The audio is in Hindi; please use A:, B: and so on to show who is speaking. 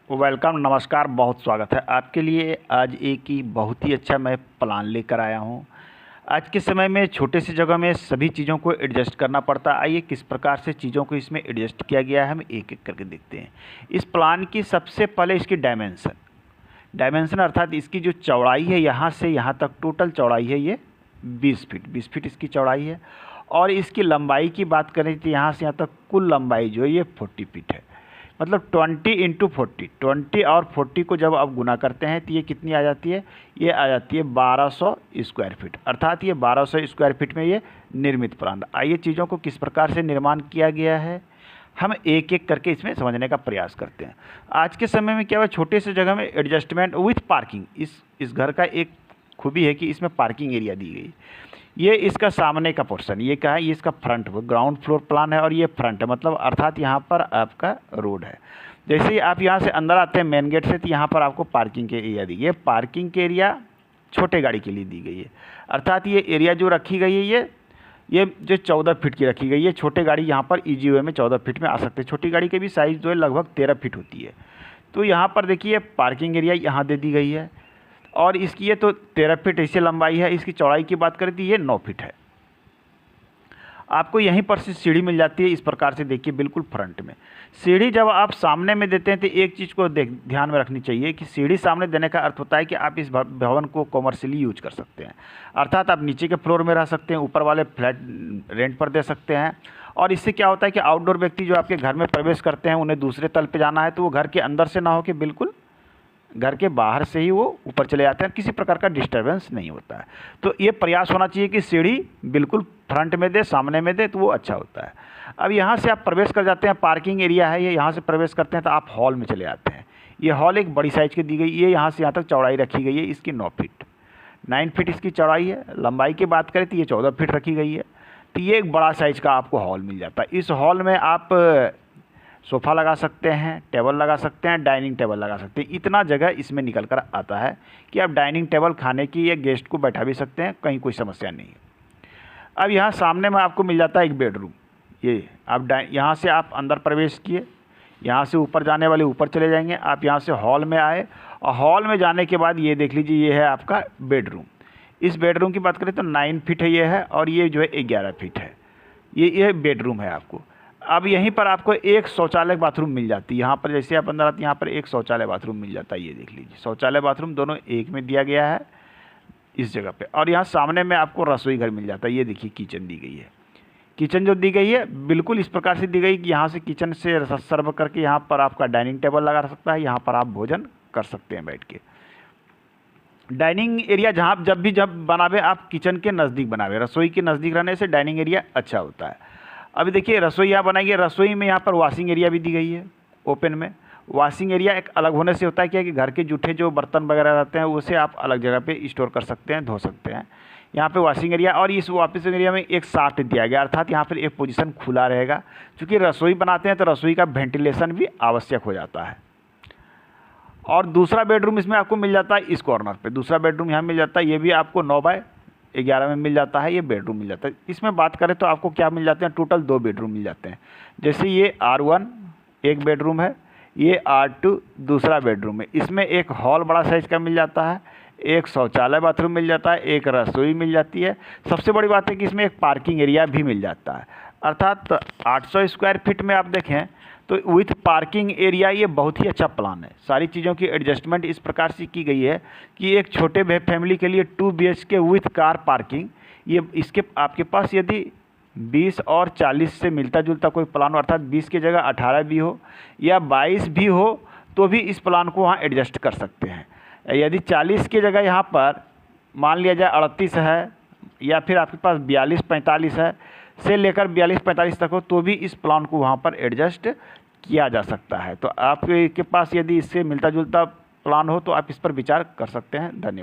A: वेलकम, नमस्कार, बहुत स्वागत है आपके लिए। आज एक ही बहुत ही अच्छा मैं प्लान लेकर आया हूँ। आज के समय में छोटे सी जगह में सभी चीज़ों को एडजस्ट करना पड़ता है। आइए किस प्रकार से चीज़ों को इसमें एडजस्ट किया गया है हम एक एक करके देखते हैं। इस प्लान की सबसे पहले इसकी डायमेंशन अर्थात इसकी जो चौड़ाई है, यहाँ से यहाँ तक टोटल चौड़ाई है ये 20 फीट इसकी चौड़ाई है। और इसकी लंबाई की बात करें तो यहाँ से यहाँ तक कुल लंबाई जो है ये 40 फीट है। मतलब 20 × 40, 20 और 40 को जब आप गुना करते हैं तो ये कितनी आ जाती है? ये आ जाती है 1200 स्क्वायर फीट। अर्थात ये 1200 स्क्वायर फीट में ये निर्मित प्लान। आइए चीज़ों को किस प्रकार से निर्माण किया गया है हम एक एक करके इसमें समझने का प्रयास करते हैं। आज के समय में क्या हुआ, छोटे से जगह में एडजस्टमेंट विथ पार्किंग। इस घर का एक खूबी है कि इसमें पार्किंग एरिया दी गई। ये इसका सामने का पोर्शन, ये क्या है? ये इसका फ्रंट ग्राउंड फ्लोर प्लान है और ये फ्रंट है, मतलब अर्थात यहाँ पर आपका रोड है। जैसे ही आप यहाँ से अंदर आते हैं मेन गेट से, तो यहाँ पर आपको पार्किंग के एरिया दी गई है। पार्किंग के एरिया छोटे गाड़ी के लिए दी गई है। अर्थात ये एरिया जो रखी गई है ये जो 14 फीट की रखी गई है। छोटे गाड़ी यहाँ पर ईजी वे में 14 फीट में आ सकते हैं। छोटी गाड़ी के भी साइज़ जो है लगभग 13 फीट होती है। तो यहाँ पर देखिए पार्किंग एरिया यहाँ दे दी गई है। और इसकी ये तो 13 फीट ऐसे लंबाई है। इसकी चौड़ाई की बात करें तो ये 9 फीट है। आपको यहीं पर से सीढ़ी मिल जाती है। इस प्रकार से देखिए बिल्कुल फ्रंट में सीढ़ी जब आप सामने में देते हैं तो एक चीज़ को ध्यान में रखनी चाहिए कि सीढ़ी सामने देने का अर्थ होता है कि आप इस भवन को कॉमर्शियली यूज कर सकते हैं। अर्थात आप नीचे के फ्लोर में रह सकते हैं, ऊपर वाले फ्लैट रेंट पर दे सकते हैं। और इससे क्या होता है कि आउटडोर व्यक्ति जो आपके घर में प्रवेश करते हैं, उन्हें दूसरे तल पर जाना है तो वो घर के अंदर से ना हो कि बिल्कुल घर के बाहर से ही वो ऊपर चले जाते हैं, किसी प्रकार का डिस्टर्बेंस नहीं होता है। तो ये प्रयास होना चाहिए कि सीढ़ी बिल्कुल फ्रंट में दे, सामने में दे, तो वो अच्छा होता है। अब यहाँ से आप प्रवेश कर जाते हैं, पार्किंग एरिया है ये, यहाँ से प्रवेश करते हैं तो आप हॉल में चले जाते हैं। ये हॉल एक बड़ी साइज़ की दी गई, ये यहाँ से यहाँ तक चौड़ाई रखी गई है इसकी 9 फीट इसकी चौड़ाई है। लंबाई की बात करें तो ये 14 फीट रखी गई है। तो ये एक बड़ा साइज़ का आपको हॉल मिल जाता है। इस हॉल में आप सोफ़ा लगा सकते हैं, टेबल लगा सकते हैं, डाइनिंग टेबल लगा सकते हैं। इतना जगह इसमें निकल कर आता है कि आप डाइनिंग टेबल खाने की या गेस्ट को बैठा भी सकते हैं, कहीं कोई समस्या नहीं है। अब यहाँ सामने में आपको मिल जाता है एक बेडरूम। ये आप यहाँ से आप अंदर प्रवेश किए, यहाँ से ऊपर जाने वाले ऊपर चले जाएंगे। आप यहाँ से हॉल में आए और हॉल में जाने के बाद ये देख लीजिए ये है आपका बेडरूम। इस बेडरूम की बात करें तो 9 फीट है ये है, और ये जो है 11 फीट है। ये बेडरूम है आपको। अब यहीं पर आपको एक शौचालय बाथरूम मिल जाती है। यहाँ पर जैसे आप अंदर आते हैं यहाँ पर एक शौचालय बाथरूम मिल जाता है। ये देख लीजिए शौचालय बाथरूम दोनों एक में दिया गया है इस जगह पे। और यहाँ सामने में आपको रसोई घर मिल जाता है। ये देखिए किचन दी गई है। किचन जो दी गई है बिल्कुल इस प्रकार से दी गई कि यहाँ से किचन से सर्व करके यहाँ पर आपका डाइनिंग टेबल लगा सकता है। यहाँ पर आप भोजन कर सकते हैं बैठ के। डाइनिंग एरिया जब बनावे आप किचन के नज़दीक बनावे। रसोई के नज़दीक रहने से डाइनिंग एरिया अच्छा होता है। अभी देखिए रसोई यहाँ बनाएंगे, रसोई में यहाँ पर वॉशिंग एरिया भी दी गई है ओपन में। वॉशिंग एरिया एक अलग होने से होता है क्या कि घर के जूठे जो बर्तन वगैरह रहते हैं उसे आप अलग जगह पे स्टोर कर सकते हैं, धो सकते हैं। यहाँ पे वॉशिंग एरिया, और इस वॉशिंग एरिया में एक शाफ्ट दिया गया, अर्थात यहाँ पर एक पोजीशन खुला रहेगा। क्योंकि रसोई बनाते हैं तो रसोई का वेंटिलेशन भी आवश्यक हो जाता है। और दूसरा बेडरूम इसमें आपको मिल जाता है इस कॉर्नर पर। दूसरा बेडरूम यहाँ मिल जाता है, ये भी आपको 9x11 में मिल जाता है। ये बेडरूम मिल जाता है। इसमें बात करें तो आपको क्या मिल जाते हैं, टोटल 2 बेडरूम मिल जाते हैं। जैसे ये R1 एक बेडरूम है, ये R2 दूसरा बेडरूम है। इसमें एक हॉल बड़ा साइज़ का मिल जाता है, एक शौचालय बाथरूम मिल जाता है, एक रसोई मिल जाती है। सबसे बड़ी बात है कि इसमें एक पार्किंग एरिया भी मिल जाता है। अर्थात 800 स्क्वायर फीट में आप देखें तो विथ पार्किंग एरिया ये बहुत ही अच्छा प्लान है। सारी चीज़ों की एडजस्टमेंट इस प्रकार से की गई है कि एक छोटे फैमिली के लिए 2 BHK विथ कार पार्किंग, ये इसके आपके पास यदि 20 और 40 से मिलता जुलता कोई प्लान हो, अर्थात 20 की जगह 18 भी हो या 22 भी हो तो भी इस प्लान को वहाँ एडजस्ट कर सकते हैं। यदि 40 की जगह यहाँ पर मान लिया जाए 38 है, या फिर आपके पास 42-45 है से लेकर 42-45 तक हो, तो भी इस प्लान को वहाँ पर एडजस्ट किया जा सकता है। तो आपके पास यदि इससे मिलता जुलता प्लान हो तो आप इस पर विचार कर सकते हैं। धन्यवाद।